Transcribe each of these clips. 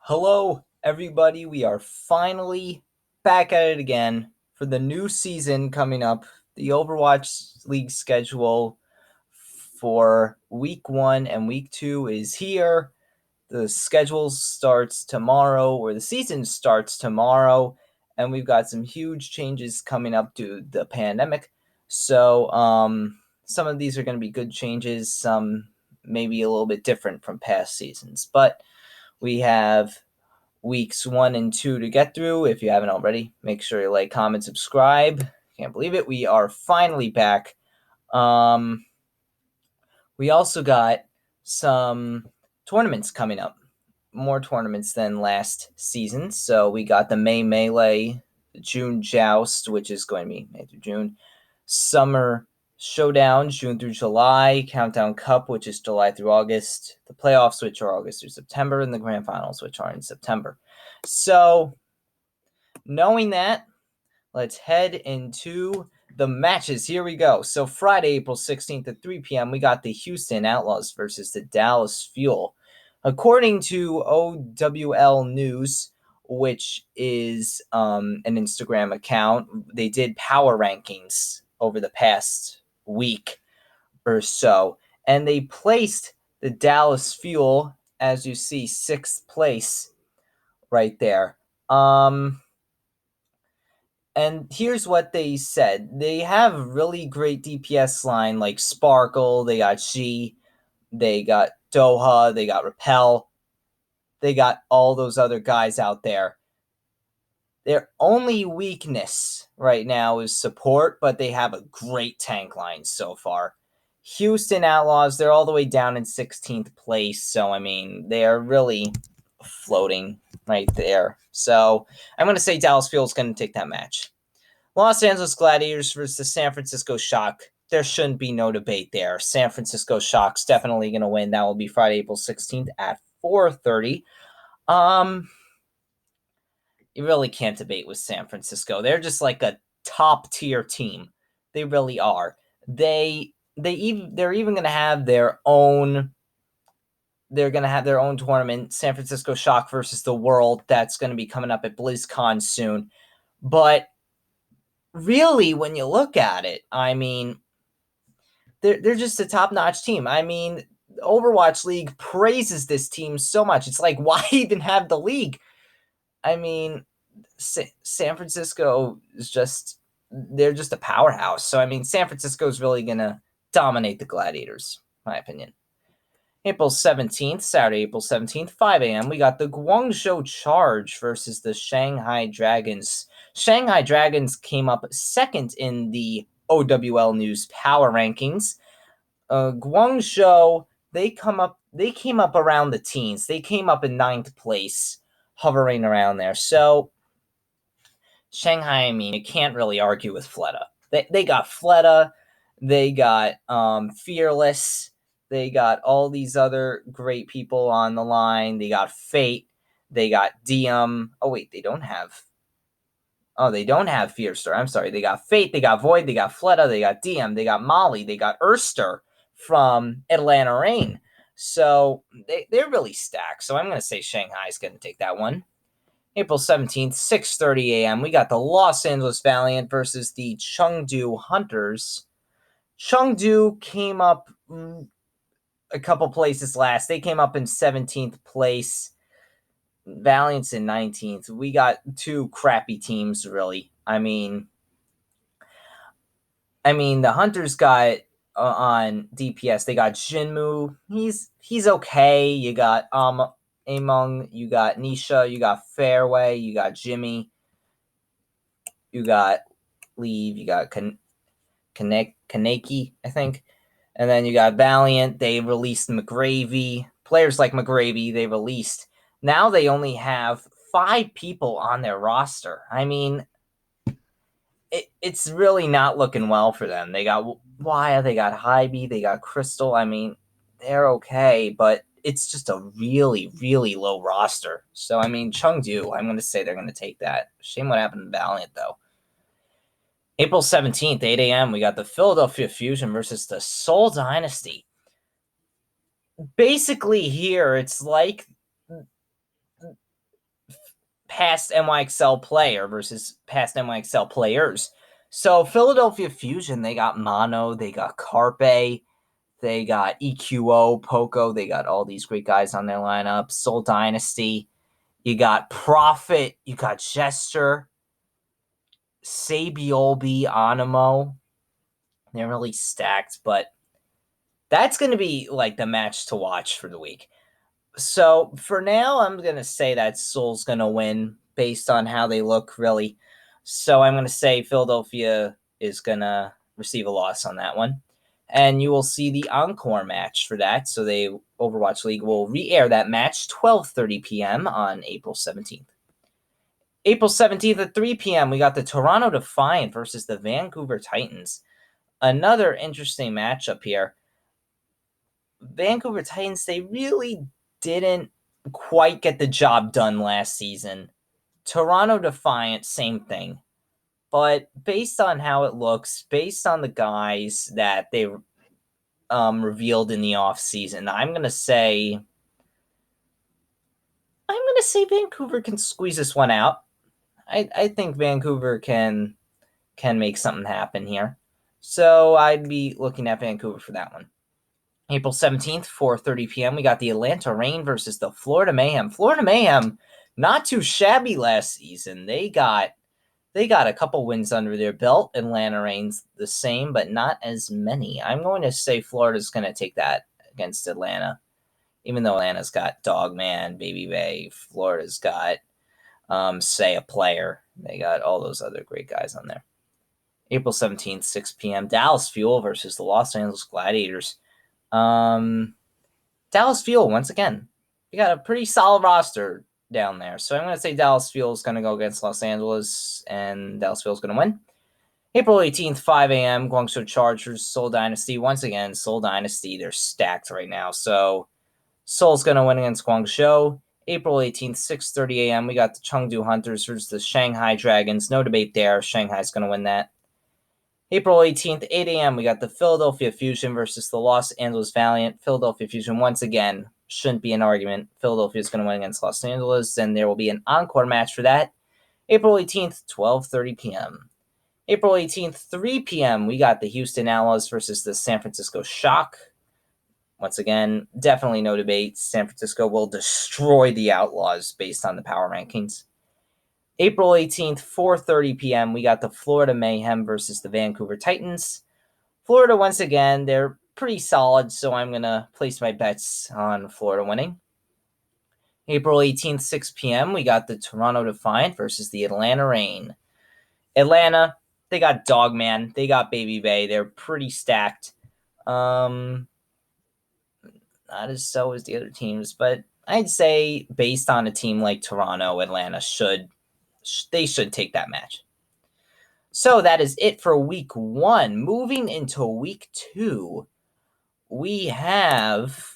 Hello, everybody. We are finally back at it again for the new season coming up. The Overwatch League schedule for week 1 and week 2 is here. The schedule starts tomorrow, or the season starts tomorrow, and we've got some huge changes coming up due to the pandemic. So, some of these are going to be good changes, some maybe a little bit different from past seasons, but we have weeks 1 and 2 to get through. If you haven't already, make sure you like, comment, subscribe. Can't believe it. We are finally back. We also got some tournaments coming up, more tournaments than last season. So we got the May Melee, the June Joust, which is going to be May through June, Summer Showdown, June through July, Countdown Cup, which is July through August, the playoffs, which are August through September, and the grand finals, which are in September. So, knowing that, let's head into the matches. Here we go. So, Friday, April 16th at 3 p.m., we got the Houston Outlaws versus the Dallas Fuel. According to OWL News, which is an Instagram account, they did power rankings over the past week or so, and they placed the Dallas Fuel, as you see, 6th place right there. And here's what they said. They have really great DPS line like Sparkle, they got G, they got Doha, they got Repel, they got all those other guys out there. Their only weakness right now is support, but they have a great tank line so far. Houston Outlaws, they're all the way down in 16th place, so I mean, they are really floating right there. So I'm going to say Dallas Fuel's going to take that match. Los Angeles Gladiators versus the San Francisco Shock. There shouldn't be no debate there. San Francisco Shock's definitely going to win. That will be Friday, April 16th at 4:30. You really can't debate with San Francisco. They're just like a top tier team. They really are. They're even going to have their own. They're going to have their own tournament, San Francisco Shock versus the World. That's going to be coming up at BlizzCon soon. But really, when you look at it, I mean, they're just a top-notch team. I mean, Overwatch League praises this team so much. It's like, why even have the league? I mean, San Francisco is they're just a powerhouse. So, I mean, San Francisco is really going to dominate the Gladiators, in my opinion. April 17th, Saturday, April 17th, 5 a.m., we got the Guangzhou Charge versus the Shanghai Dragons. Shanghai Dragons came up second in the OWL News power rankings. Guangzhou, they came up around the teens. They came up in 9th place, hovering around there. So Shanghai, I mean, you can't really argue with Fleta. They got Fleta, they got Fearless, they got all these other great people on the line. They got Fate, they got Diem. Oh wait, they don't have Fearster. I'm sorry. They got Fate, they got Void, they got Fleta, they got Diem, they got Molly, they got Erster from Atlanta Rain. So they're really stacked. So I'm going to say Shanghai's going to take that one. April 17th, 6:30 a.m., we got the Los Angeles Valiant versus the Chengdu Hunters. Chengdu came up a couple places last. They came up in 17th place. Valiant's in 19th. We got two crappy teams, really. I mean, the Hunters got on DPS. They got Jinmu. He's okay. You got Among, you got Nisha, you got Fairway, you got Jimmy, you got Leave, you got Kaneki, I think. And then you got Valiant. They released McGravy. Players like McGravy, they released. Now they only have 5 people on their roster. I mean, it's really not looking well for them. They got Wyatt, they got Hybe, they got Crystal. I mean, they're okay, but it's just a really, really low roster. So, I mean, Chengdu, I'm going to say they're going to take that. Shame what happened to Valiant, though. April 17th, 8 a.m., we got the Philadelphia Fusion versus the Seoul Dynasty. Basically, here, it's like past NYXL player versus past NYXL players. So Philadelphia Fusion, they got Mono, they got Carpe, they got EQO, Poco, they got all these great guys on their lineup. Soul Dynasty, you got Prophet, you got Jester, Sabiolbi, Animo. They're really stacked, but that's going to be like the match to watch for the week. So for now, I'm going to say that Soul's going to win based on how they look, really. So I'm going to say Philadelphia is going to receive a loss on that one. And you will see the encore match for that. So the Overwatch League will re-air that match 12:30 p.m. on April 17th. April 17th at 3 p.m., we got the Toronto Defiant versus the Vancouver Titans. Another interesting matchup here. Vancouver Titans, they really didn't quite get the job done last season. Toronto Defiant, same thing. But based on how it looks, based on the guys that they revealed in the offseason, I'm going to say Vancouver can squeeze this one out. I think Vancouver can make something happen here. So I'd be looking at Vancouver for that one. April 17th, 4:30 p.m., we got the Atlanta Reign versus the Florida Mayhem. Florida Mayhem, not too shabby last season. They got a couple wins under their belt. Atlanta Reign's the same, but not as many. I'm going to say Florida's going to take that against Atlanta. Even though Atlanta's got Dogman, Baby Bay, Florida's got, say, a player. They got all those other great guys on there. April 17th, 6 p.m., Dallas Fuel versus the Los Angeles Gladiators. Dallas Fuel, once again, we got a pretty solid roster down there. So I'm going to say Dallas Fuel is going to go against Los Angeles, and Dallas Fuel is going to win. April 18th, 5 a.m., Guangzhou Chargers, Seoul Dynasty. Once again, Seoul Dynasty, they're stacked right now. So Seoul's going to win against Guangzhou. April 18th, 6:30 a.m., we got the Chengdu Hunters versus the Shanghai Dragons. No debate there. Shanghai's going to win that. April 18th, 8 a.m., we got the Philadelphia Fusion versus the Los Angeles Valiant. Philadelphia Fusion, once again, shouldn't be an argument. Philadelphia is going to win against Los Angeles, and there will be an encore match for that. April 18th, 12:30 p.m. April 18th, 3 p.m., we got the Houston Outlaws versus the San Francisco Shock. Once again, definitely no debate. San Francisco will destroy the Outlaws based on the power rankings. April 18th, 4:30 p.m., we got the Florida Mayhem versus the Vancouver Titans. Florida, once again, they're pretty solid, so I'm going to place my bets on Florida winning. April 18th, 6 p.m., we got the Toronto Defiant versus the Atlanta Reign. Atlanta, they got Dogman, they got Baby Bay, they're pretty stacked. Not as so as the other teams, but I'd say based on a team like Toronto, Atlanta should take that match. So that is it for week 1. Moving into week 2, we have...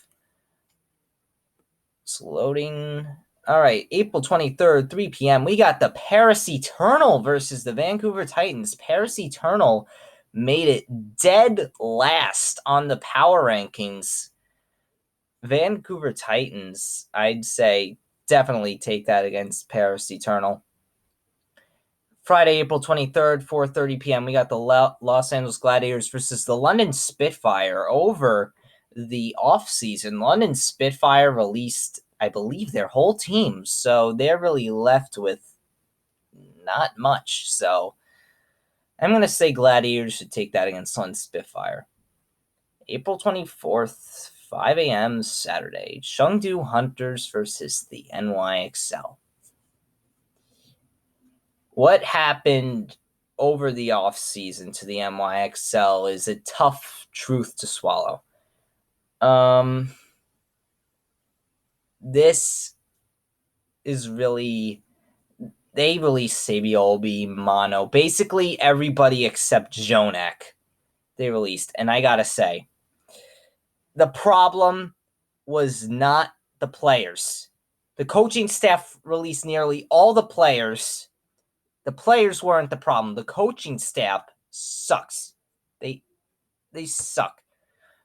It's loading. All right, April 23rd, 3 p.m., we got the Paris Eternal versus the Vancouver Titans. Paris Eternal made it dead last on the power rankings. Vancouver Titans, I'd say, definitely take that against Paris Eternal. Friday, April 23rd, 4:30 p.m., we got the Los Angeles Gladiators versus the London Spitfire. Over the offseason, London Spitfire released, I believe, their whole team, so they're really left with not much. So I'm going to say Gladiators should take that against London Spitfire. April 24th, 5 a.m., Saturday, Chengdu Hunters versus the NYXL. What happened over the offseason to the NYXL is a tough truth to swallow. This is really... They released Sabiolbi, Mono. Basically, everybody except Jonak they released. And I gotta say, the problem was not the players. The coaching staff released nearly all the players. The players weren't the problem. The coaching staff sucks. They suck.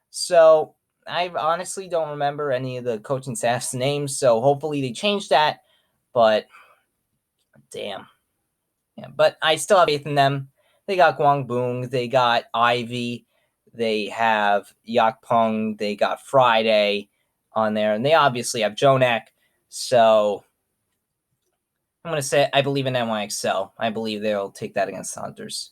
So I honestly don't remember any of the coaching staff's names, so hopefully they change that. But damn. Yeah, but I still have faith in them. They got Guangbong, they got Ivy, they have Yakpeng, they got Friday on there, and they obviously have Jonak. So I'm going to say I believe in NYXL. I believe they'll take that against the Hunters.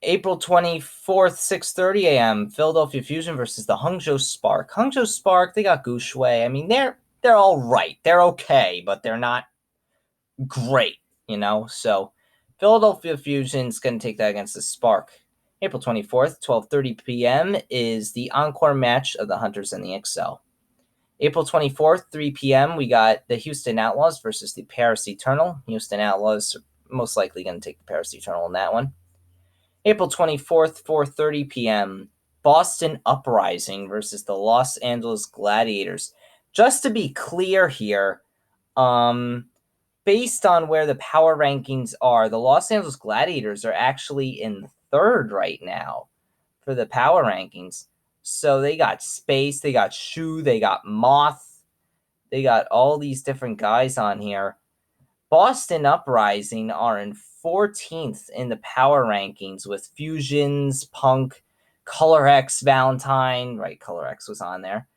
April 24th, 6:30 a.m. Philadelphia Fusion versus the Hangzhou Spark. Hangzhou Spark, they got Gushui. I mean, they're all right. They're okay, but they're not great, So Philadelphia Fusion's going to take that against the Spark. April 24th, 12:30 p.m. is the encore match of the Hunters and the XL. April 24th, 3 p.m., we got the Houston Outlaws versus the Paris Eternal. Houston Outlaws are most likely going to take the Paris Eternal in that one. April 24th, 4:30 p.m., Boston Uprising versus the Los Angeles Gladiators. Just to be clear here, based on where the power rankings are, the Los Angeles Gladiators are actually in third right now for the power rankings. So they got Space, they got Shu, they got Moth, they got all these different guys on here. Boston Uprising are in 14th in the power rankings with Fusions, Punk, Color X, Valentine. Right, Color X was on there.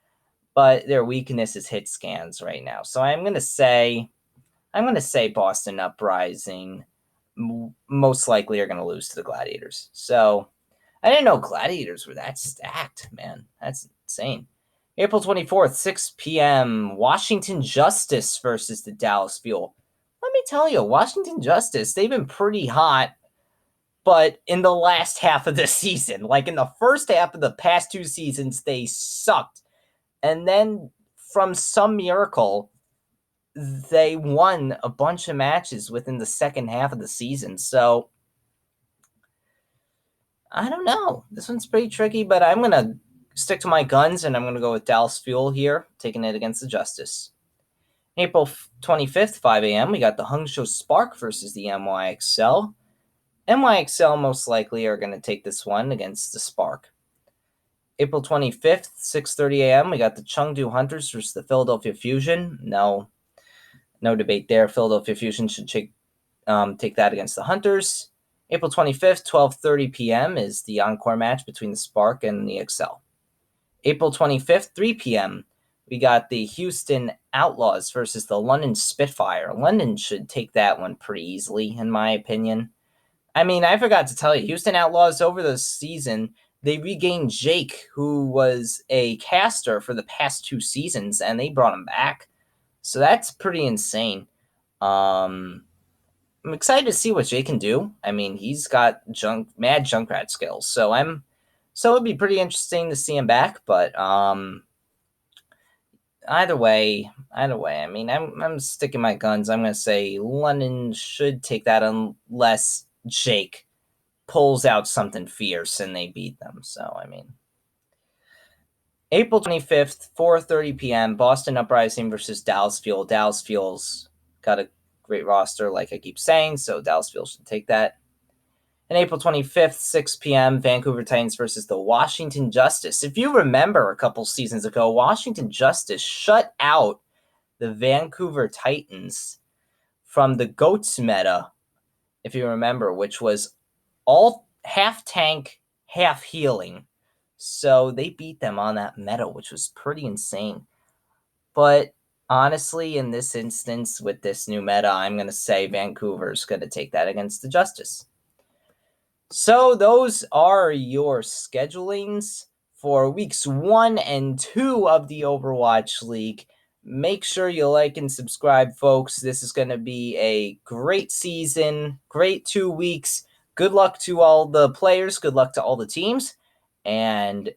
But their weakness is hit scans right now. So I'm going to say Boston Uprising most likely are going to lose to the Gladiators. So I didn't know Gladiators were that stacked, man. That's insane. April 24th, 6 p.m., Washington Justice versus the Dallas Fuel. Let me tell you, Washington Justice, they've been pretty hot, but in the last half of the season, like in the first half of the past two seasons, they sucked. And then from some miracle, they won a bunch of matches within the second half of the season. So I don't know. This one's pretty tricky, but I'm going to stick to my guns, and I'm going to go with Dallas Fuel here, taking it against the Justice. April 25th, 5 a.m., we got the Hangzhou Spark versus the NYXL. NYXL most likely are going to take this one against the Spark. April 25th, 6:30 a.m., we got the Chengdu Hunters versus the Philadelphia Fusion. No debate there. Philadelphia Fusion should take that against the Hunters. April 25th, 12:30 p.m. is the encore match between the Spark and the XL. April 25th, 3 p.m., we got the Houston Outlaws versus the London Spitfire. London should take that one pretty easily, in my opinion. I mean, I forgot to tell you, Houston Outlaws over the season, they regained Jake, who was a caster for the past two seasons, and they brought him back. So that's pretty insane. I'm excited to see what Jake can do. I mean, he's got mad Junkrat skills. So it'd be pretty interesting to see him back, but either way, I mean, I'm sticking my guns. I'm going to say London should take that unless Jake pulls out something fierce and they beat them. So, I mean, April 25th, 4:30 p.m., Boston Uprising versus Dallas Fuel. Dallas Fuel's got a great roster, like I keep saying, so Dallas Fuel should take that. And April 25th, 6 p.m., Vancouver Titans versus the Washington Justice. If you remember a couple seasons ago, Washington Justice shut out the Vancouver Titans from the GOATS meta, if you remember, which was all half tank, half healing. So they beat them on that meta, which was pretty insane. But honestly, in this instance, with this new meta, I'm going to say Vancouver's going to take that against the Justice. So those are your schedulings for weeks 1 and 2 of the Overwatch League. Make sure you like and subscribe, folks. This is going to be a great season, great 2 weeks. Good luck to all the players. Good luck to all the teams. And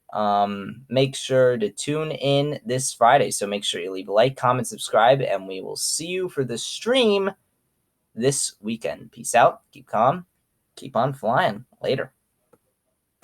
make sure to tune in this Friday. So make sure you leave a like, comment, subscribe, and we will see you for the stream this weekend. Peace out. Keep calm. Keep on flying. Later.